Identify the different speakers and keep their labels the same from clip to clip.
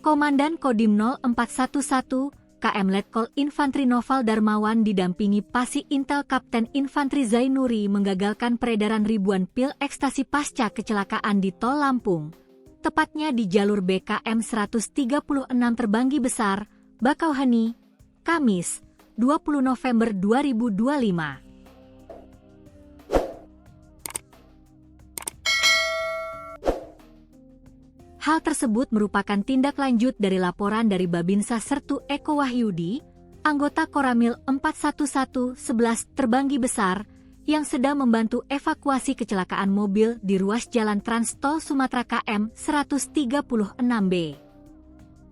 Speaker 1: Komandan Kodim 0411 KM Letkol Infantri Noval Darmawan didampingi Pasi Intel Kapten Infantri Zainuri mengagalkan peredaran ribuan pil ekstasi pasca kecelakaan di Tol Lampung, tepatnya di jalur BKM 136 Terbanggi Besar, Bakauheni, Kamis, 20 November 2025. Hal tersebut merupakan tindak lanjut dari laporan dari Babinsa Sertu Eko Wahyudi, anggota Koramil 411 Terbanggi Besar, yang sedang membantu evakuasi kecelakaan mobil di ruas jalan Trans Tol Sumatera KM 136B.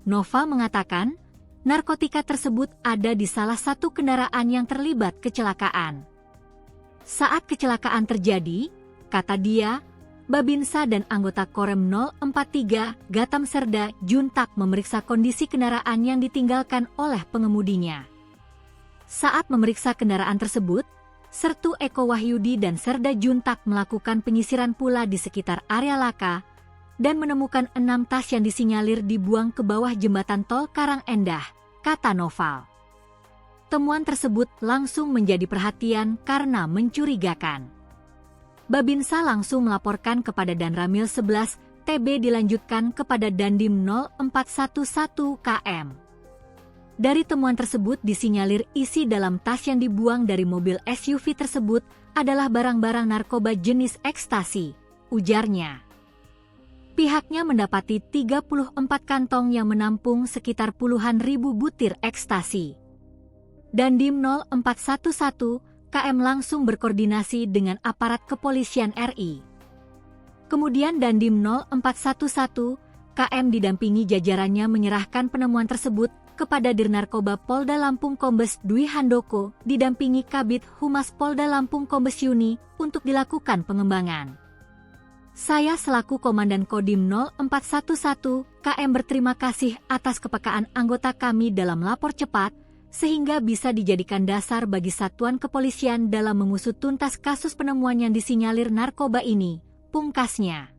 Speaker 1: Nova mengatakan, narkotika tersebut ada di salah satu kendaraan yang terlibat kecelakaan. Saat kecelakaan terjadi, kata dia, Babinsa dan anggota Korem 043 Gatam Serda Juntak memeriksa kondisi kendaraan yang ditinggalkan oleh pengemudinya. Saat memeriksa kendaraan tersebut, Sertu Eko Wahyudi dan Serda Juntak melakukan penyisiran pula di sekitar area laka dan menemukan 6 tas yang disinyalir dibuang ke bawah jembatan tol Karangendah, kata Noval. Temuan tersebut langsung menjadi perhatian karena mencurigakan. Babinsa langsung melaporkan kepada Danramil 11 TB dilanjutkan kepada Dandim 0411 KM. Dari temuan tersebut disinyalir isi dalam tas yang dibuang dari mobil SUV tersebut adalah barang-barang narkoba jenis ekstasi, ujarnya. Pihaknya mendapati 34 kantong yang menampung sekitar puluhan ribu butir ekstasi. Dandim 0411 KM langsung berkoordinasi dengan aparat kepolisian RI. Kemudian Dandim 0411 KM didampingi jajarannya menyerahkan penemuan tersebut kepada Dirnarkoba Polda Lampung Kombes Dwi Handoko didampingi Kabid Humas Polda Lampung Kombes Yuni untuk dilakukan pengembangan. Saya selaku Komandan Kodim 0411 KM berterima kasih atas kepekaan anggota kami dalam lapor cepat, sehingga bisa dijadikan dasar bagi satuan kepolisian dalam mengusut tuntas kasus penemuan yang disinyalir narkoba ini, pungkasnya.